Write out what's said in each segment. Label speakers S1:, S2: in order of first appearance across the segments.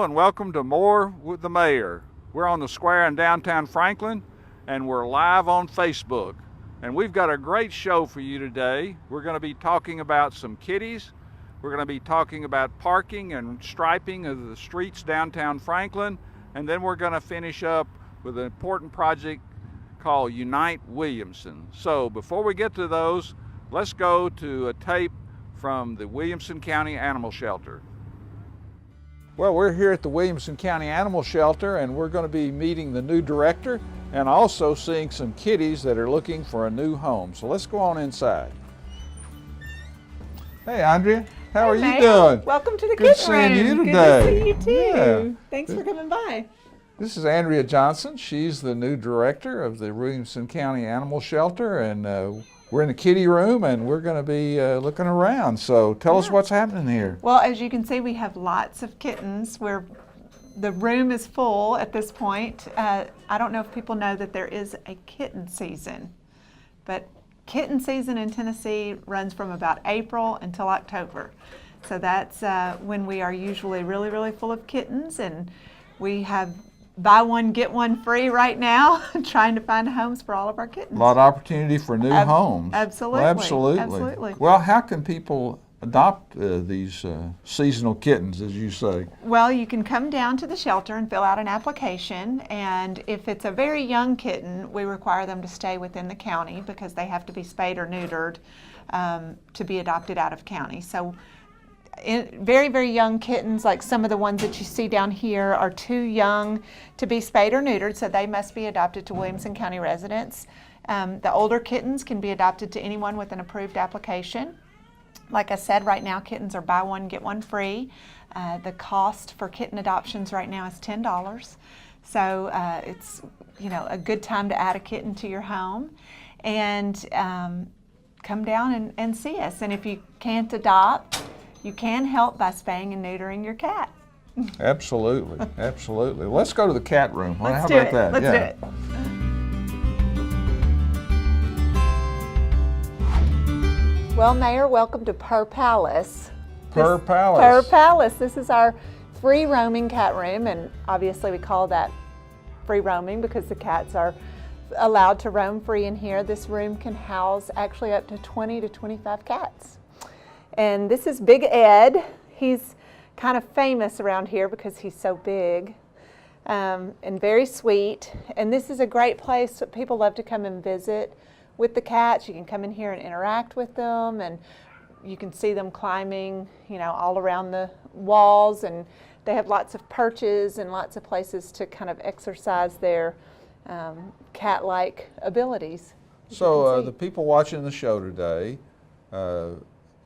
S1: Hello and welcome to More with the Mayor. We're on the square in downtown Franklin and we're live on Facebook. And we've got a great show for you today. We're going to be talking about some kitties. We're going to be talking about parking and striping of the streets downtown Franklin. And then we're going to finish up with an important project called Unite Williamson. So before we get to those, let's go to a tape from the Williamson County Animal Shelter. Well, we're here at the Williamson County Animal Shelter and we're going to be meeting the new director and also seeing some kitties that are looking for a new home. So let's go on inside. Hey, Andrea, how are you doing?
S2: Welcome to the
S1: Good
S2: kitten room.
S1: seeing you today.
S2: Good to see you too.
S1: Yeah.
S2: Thanks for coming by.
S1: This is Andrea Johnson. She's the new director of the Williamson County Animal Shelter, and we're in the kitty room and we're going to be looking around. So tell us what's happening here.
S2: Well, as you can see, we have lots of kittens. The room is full at this point. I don't know if people know that there is a kitten season, but kitten season in Tennessee runs from about April until October. So that's when we are usually really, really full of kittens, and we have buy one, get one free right now, trying to find homes for all of our kittens.
S1: A lot of opportunity for new homes.
S2: Absolutely.
S1: Well, absolutely.
S2: Absolutely.
S1: Well, how can people adopt these seasonal kittens, as you say?
S2: Well, you can come down to the shelter and fill out an application, and if it's a very young kitten, we require them to stay within the county because they have to be spayed or neutered to be adopted out of county. So very, very young kittens, like some of the ones that you see down here, are too young to be spayed or neutered, so they must be adopted to Williamson County residents. The older kittens can be adopted to anyone with an approved application. Like I said, right now kittens are buy one, get one free. The cost for kitten adoptions right now is $10. So it's a good time to add a kitten to your home. And come down and see us. And if you can't adopt, you can help by spaying and neutering your cat.
S1: Absolutely, absolutely. Let's go to the cat room. How
S2: Let's
S1: about that?
S2: Let's do it. Well, Mayor, welcome to Purr Palace.
S1: Purr Palace.
S2: Purr Palace. This is our free roaming cat room, and obviously we call that free roaming because the cats are allowed to roam free in here. This room can house actually up to 20 to 25 cats. And this is Big Ed. He's kind of famous around here because he's so big and very sweet. And this is a great place that people love to come and visit with the cats. You can come in here and interact with them, and you can see them climbing, all around the walls. And they have lots of perches and lots of places to kind of exercise their cat-like abilities.
S1: So the people watching the show today,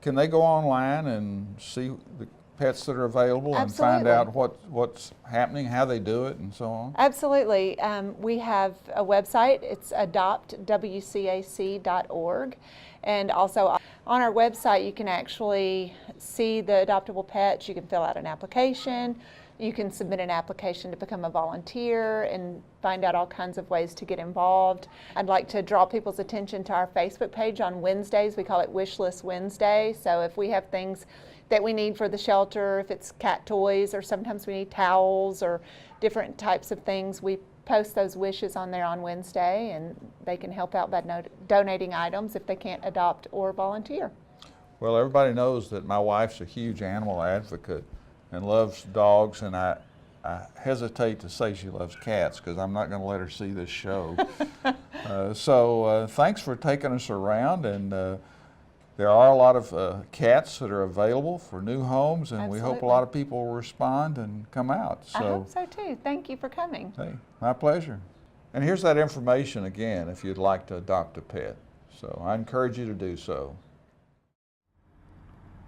S1: can they go online and see the pets that are available and find out what's happening, how they do it, and so on?
S2: Absolutely. We have a website. It's adoptwcac.org. And also on our website, you can actually see the adoptable pets. You can fill out an application. You can submit an application to become a volunteer and find out all kinds of ways to get involved. I'd like to draw people's attention to our Facebook page on Wednesdays. We call it Wish List Wednesday. So if we have things that we need for the shelter, if it's cat toys or sometimes we need towels or different types of things, we post those wishes on there on Wednesday, and they can help out by donating items if they can't adopt or volunteer.
S1: Well, everybody knows that my wife's a huge animal advocate and loves dogs, and I hesitate to say she loves cats because I'm not going to let her see this show. So thanks for taking us around, and there are a lot of cats that are available for new homes, and we hope a lot of people will respond and come out. So,
S2: I hope so too. Thank you for coming.
S1: Hey, my pleasure. And here's that information again if you'd like to adopt a pet. So I encourage you to do so.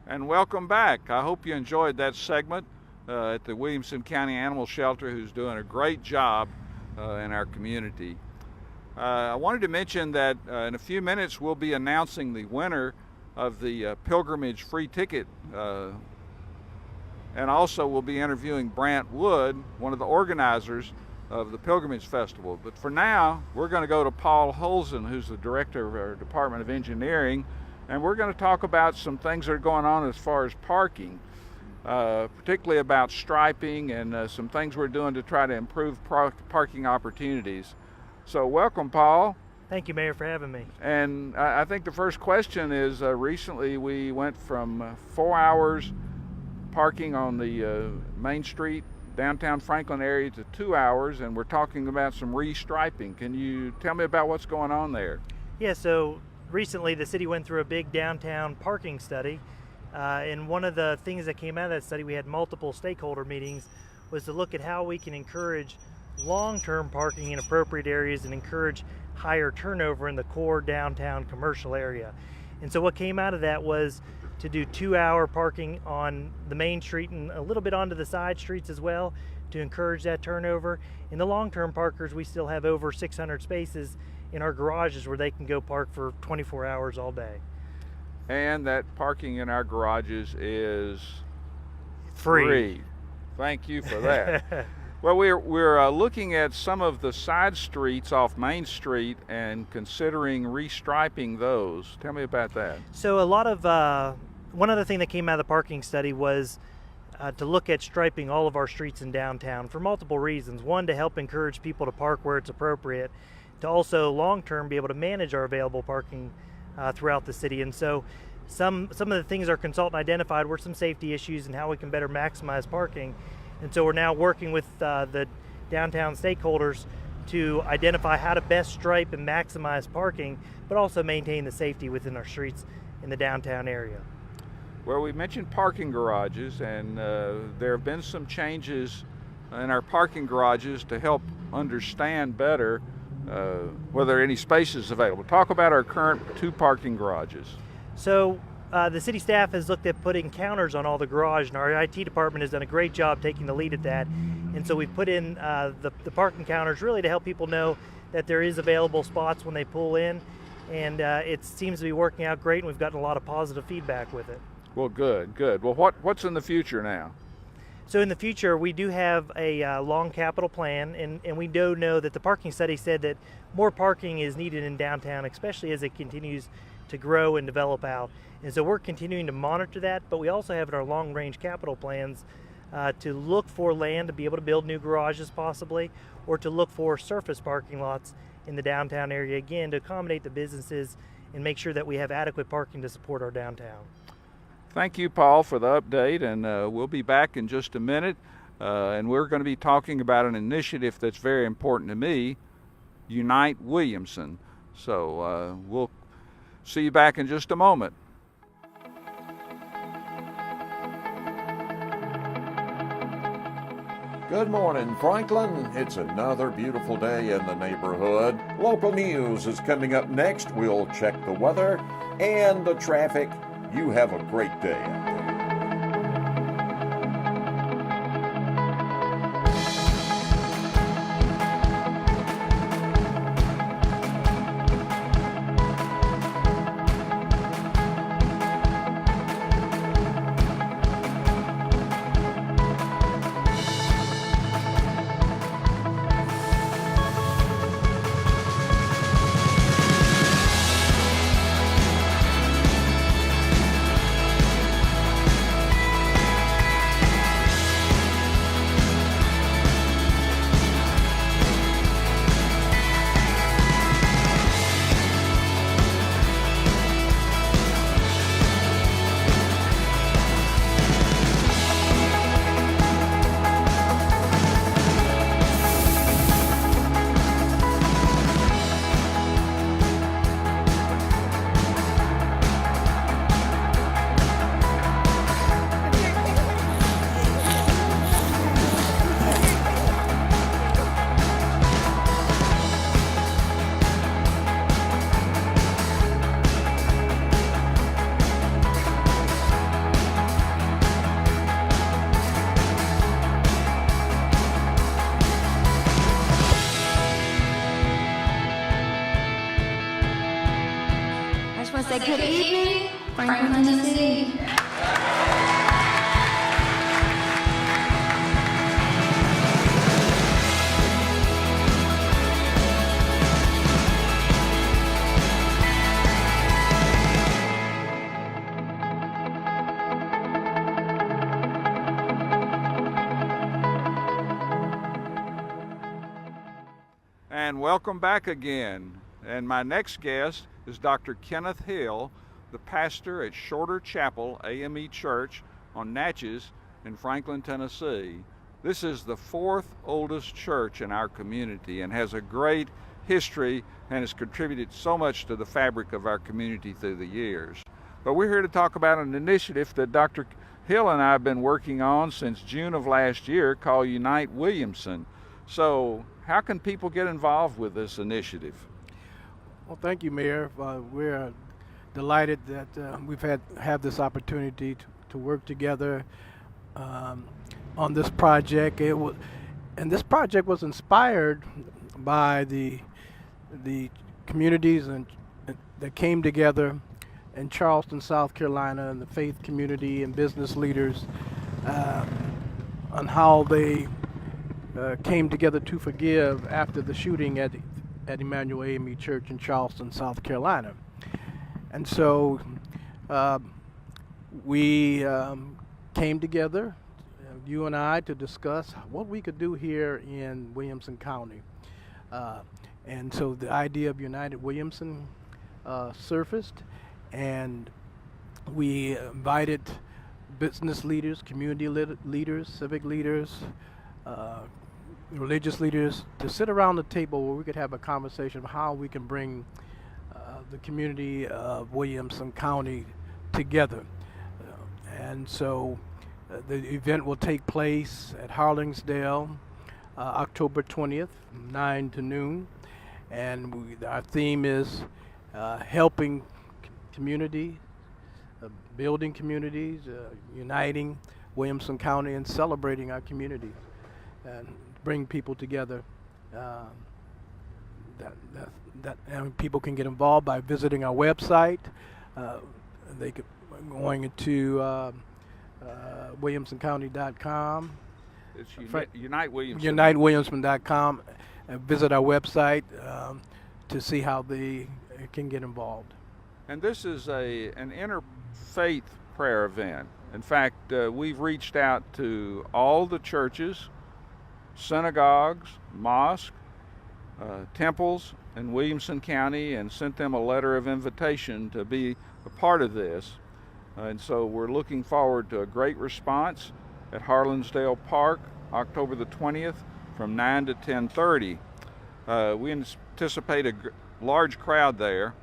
S1: And welcome back. I hope you enjoyed that segment at the Williamson County Animal Shelter, who's doing a great job in our community. I wanted to mention that in a few minutes we'll be announcing the winner of the Pilgrimage free ticket, and also we'll be interviewing Brant Wood, one of the organizers of the Pilgrimage Festival. But for now, we're going to go to Paul Holzen, who's the director of our Department of Engineering, and we're going to talk about some things that are going on as far as parking. particularly about striping and some things we're doing to try to improve parking opportunities. So welcome, Paul.
S3: Thank you, Mayor, for having me.
S1: And I think the first question is, recently we went from 4 hours parking on the Main Street, downtown Franklin area to 2 hours, and we're talking about some restriping. Can you tell me about what's going on there?
S3: Yeah, so recently the city went through a big downtown parking study, and one of the things that came out of that study, we had multiple stakeholder meetings, was to look at how we can encourage long-term parking in appropriate areas and encourage higher turnover in the core downtown commercial area. And so what came out of that was to do 2-hour parking on the main street and a little bit onto the side streets as well to encourage that turnover. In the long-term parkers, we still have over 600 spaces in our garages where they can go park for 24 hours all day.
S1: And that parking in our garages is
S3: Free.
S1: Thank you for that. Well, we're looking at some of the side streets off Main Street and considering restriping those. Tell me about that.
S3: So one other thing that came out of the parking study was to look at striping all of our streets in downtown for multiple reasons. One, to help encourage people to park where it's appropriate, to also long-term be able to manage our available parking throughout the city. And so some of the things our consultant identified were some safety issues and how we can better maximize parking. And so we're now working with the downtown stakeholders to identify how to best stripe and maximize parking, but also maintain the safety within our streets in the downtown area.
S1: Well, we mentioned parking garages, and there have been some changes in our parking garages to help understand better whether any space is available. Talk about our current 2 parking garages.
S3: So the city staff has looked at putting counters on all the garage, and our IT department has done a great job taking the lead at that. And so we've put in the parking counters really to help people know that there is available spots when they pull in, and it seems to be working out great, and we've gotten a lot of positive feedback with it.
S1: Well, good. Well, what's in the future now?
S3: So in the future, we do have a long capital plan, and we do know that the parking study said that more parking is needed in downtown, especially as it continues to grow and develop out. And so we're continuing to monitor that, but we also have in our long-range capital plans to look for land to be able to build new garages possibly, or to look for surface parking lots in the downtown area, again, to accommodate the businesses and make sure that we have adequate parking to support our downtown.
S1: Thank you, Paul, for the update, and we'll be back in just a minute, and we're going to be talking about an initiative that's very important to me, Unite Williamson. So we'll see you back in just a moment.
S4: Good morning, Franklin. It's another beautiful day in the neighborhood. Local news is coming up next. We'll check the weather and the traffic. You have a great day out there.
S5: Say good evening, Franklin, Tennessee.
S1: And welcome back again. And my next guest is Dr. Kenneth Hill, the pastor at Shorter Chapel AME Church on Natchez in Franklin, Tennessee. This is the fourth oldest church in our community and has a great history and has contributed so much to the fabric of our community through the years. But we're here to talk about an initiative that Dr. Hill and I have been working on since June of last year called Unite Williamson. So how can people get involved with this initiative?
S6: Well, thank you, Mayor. We're delighted that we've have this opportunity to work together on this project. And this project was inspired by the communities that came together in Charleston, South Carolina, and the faith community and business leaders on how they came together to forgive after the shooting at Emmanuel AME Church in Charleston, South Carolina. And so we came together, you and I, to discuss what we could do here in Williamson County. And so the idea of United Williamson surfaced, and we invited business leaders, community leaders, civic leaders, religious leaders to sit around the table where we could have a conversation of how we can bring the community of Williamson County together. And so the event will take place at Harlingsdale, October 20th, 9 to noon. And our theme is helping community, building communities, uniting Williamson County, and celebrating our community, and bring people together. And people can get involved by visiting our website. They could going to WilliamsonCounty.com.
S1: It's Unite Williamson.
S6: UniteWilliamson.com, and visit our website to see how they can get involved.
S1: And this is an interfaith prayer event. In fact, we've reached out to all the churches, synagogues, mosques, temples in Williamson County, and sent them a letter of invitation to be a part of this. And so we're looking forward to a great response at Harlingsdale Park, October the 20th from 9 to 10:30. We anticipate a large crowd there.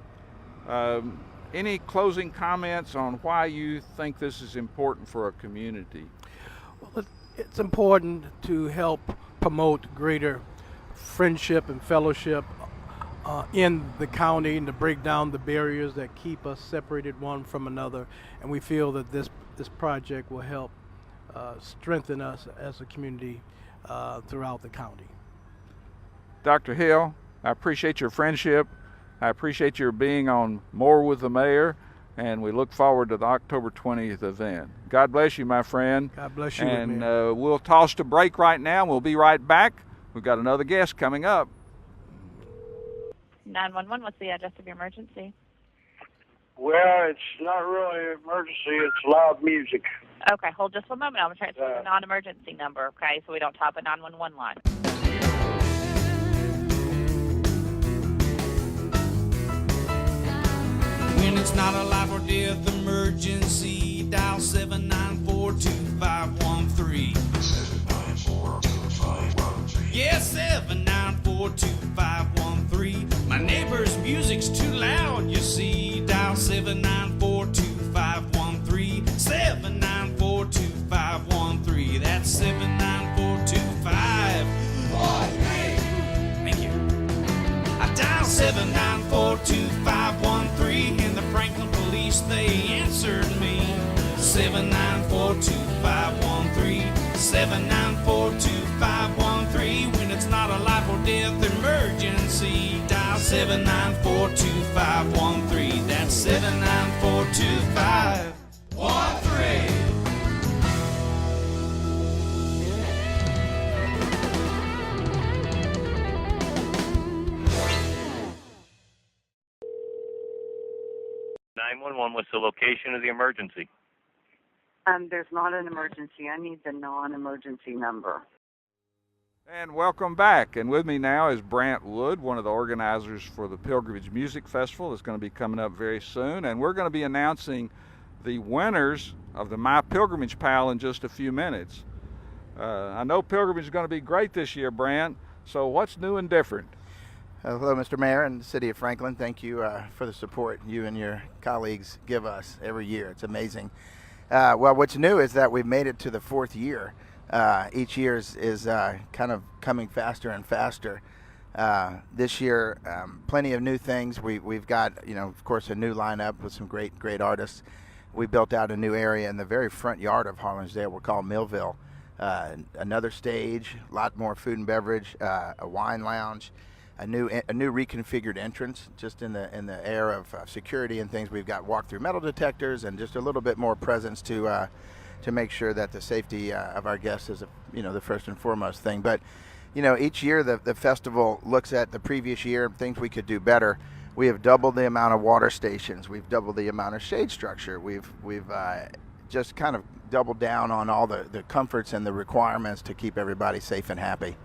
S1: Any closing comments on why you think this is important for a community?
S6: Well, it's important to help promote greater friendship and fellowship in the county, and to break down the barriers that keep us separated one from another. And we feel that this project will help strengthen us as a community throughout the county.
S1: Dr. Hill, I appreciate your friendship. I appreciate your being on More with the Mayor, and we look forward to the October 20th event. God bless you, my friend.
S6: God bless you.
S1: And we'll toss to break right now. We'll be right back. We've got another guest coming up.
S7: 911, what's the address of your emergency?
S8: Well, it's not really an emergency. It's loud music.
S7: Okay, hold just one moment. I'm going to transfer to the non-emergency number, okay, so we don't top a 911 line.
S9: When it's not a life or death emergency, dial 794-2513. 794-2513. Yes, 794-2513. My neighbor's music's too loud, you see. Dial 794-2513. 794-2513. That's 794-2513. Thank you. I dial 794-2513, and the Franklin police, they answered me. 794-2513. 794-2513. When it's not a life or death emergency, dial 794-2513. That's 794-2513.
S10: What's the location of the emergency?
S11: There's not an emergency. I need the non-emergency number.
S1: And welcome back. And with me now is Brant Wood, one of the organizers for the Pilgrimage Music Festival that's going to be coming up very soon. And we're going to be announcing the winners of the My Pilgrimage Pal in just a few minutes. I know Pilgrimage is going to be great this year, Brant. So what's new and different?
S11: Hello, Mr. Mayor and the City of Franklin. Thank you for the support you and your colleagues give us every year. It's amazing. Well, what's new is that we've made it to the 4th year. Each year is kind of coming faster and faster. This year, plenty of new things. We've got, of course, a new lineup with some great artists. We built out a new area in the very front yard of Harlingsdale. We're called Millville. Another stage, a lot more food and beverage, a wine lounge, a new reconfigured entrance, just in the air of security and things. We've got walk-through metal detectors and just a little bit more presence to make sure that the safety of our guests is the first and foremost thing. But each year the festival looks at the previous year, things we could do better. We have doubled the amount of water stations. We've doubled the amount of shade structure. We've just kind of doubled down on all the comforts and the requirements to keep everybody safe and happy.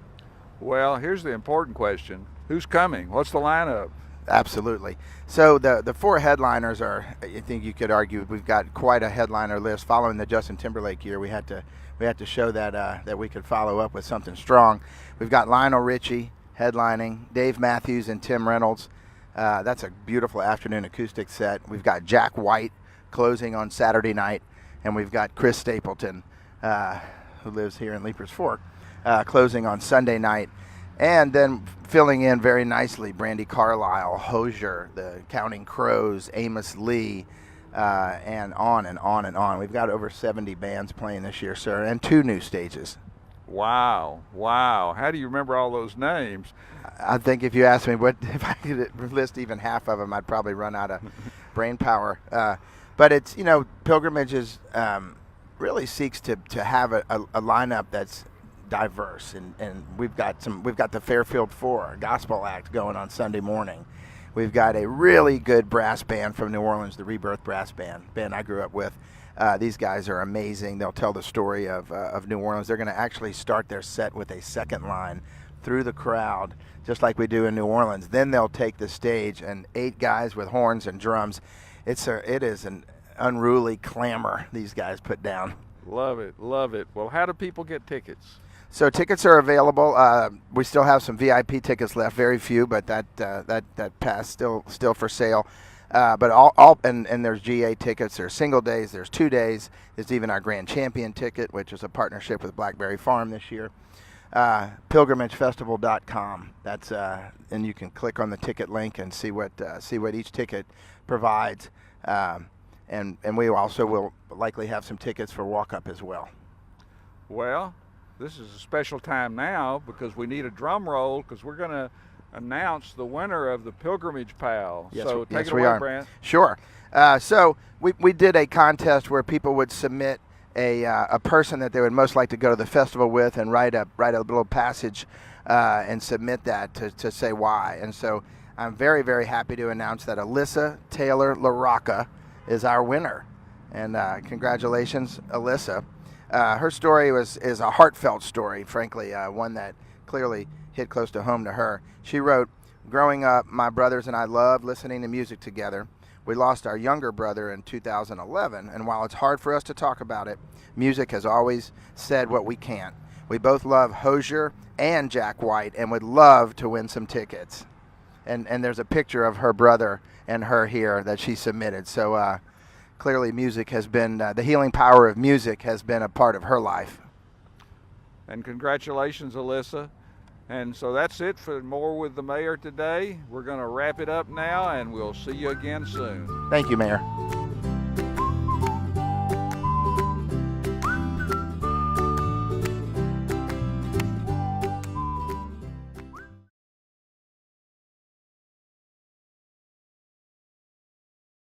S1: Well, here's the important question. Who's coming? What's the lineup?
S11: Absolutely. So the 4 headliners are, I think you could argue, we've got quite a headliner list. Following the Justin Timberlake year, we had to show that we could follow up with something strong. We've got Lionel Richie headlining, Dave Matthews and Tim Reynolds. That's a beautiful afternoon acoustic set. We've got Jack White closing on Saturday night, and we've got Chris Stapleton, who lives here in Leapers Fork, closing on Sunday night. And then filling in very nicely, Brandy Carlisle, Hosier, the Counting Crows, Amos Lee, and on and on and on. We've got over 70 bands playing this year, sir, and 2 new stages.
S1: Wow. How do you remember all those names?
S11: I think if you asked me if I could list even half of them, I'd probably run out of brain power. But it's, Pilgrimage really seeks to have a lineup that's diverse, and we've got the Fairfield 4 gospel act going on Sunday morning. We've got a really good brass band from New Orleans, the Rebirth Brass Band I grew up with. These guys are amazing. They'll tell the story of New Orleans. They're going to actually start their set with a second line through the crowd, just like we do in New Orleans. Then they'll take the stage, and 8 guys with horns and drums. It is an unruly clamor these guys put down.
S1: Love it. Well, how do people get tickets?
S11: So tickets are available. We still have some VIP tickets left, very few, but that pass still for sale. But all and there's GA tickets. There's single days. There's 2 days. There's even our Grand Champion ticket, which is a partnership with Blackberry Farm this year. Pilgrimagefestival.com. That's and you can click on the ticket link and see what each ticket provides. And we also will likely have some tickets for walk-up as well.
S1: Well, this is a special time now because we need a drum roll because we're going to announce the winner of the Pilgrimage Pal.
S11: Yes,
S1: so take
S11: yes,
S1: it
S11: we
S1: away,
S11: are.
S1: Brant.
S11: Sure. So we did a contest where people would submit a person that they would most like to go to the festival with and write a little passage and submit that to say why. And so I'm very, very happy to announce that Alyssa Taylor LaRocca is our winner. And congratulations, Alyssa. Her story is a heartfelt story, frankly, one that clearly hit close to home to her. She wrote, "Growing up, my brothers and I loved listening to music together. We lost our younger brother in 2011, and while it's hard for us to talk about it, music has always said what we can't. We both love Hosier and Jack White and would love to win some tickets." And there's a picture of her brother and her here that she submitted. So clearly music has been, the healing power of music has been a part of her life.
S1: And congratulations, Alyssa. And so that's it for More with the Mayor today. We're going to wrap it up now, and we'll see you again soon.
S11: Thank you, Mayor.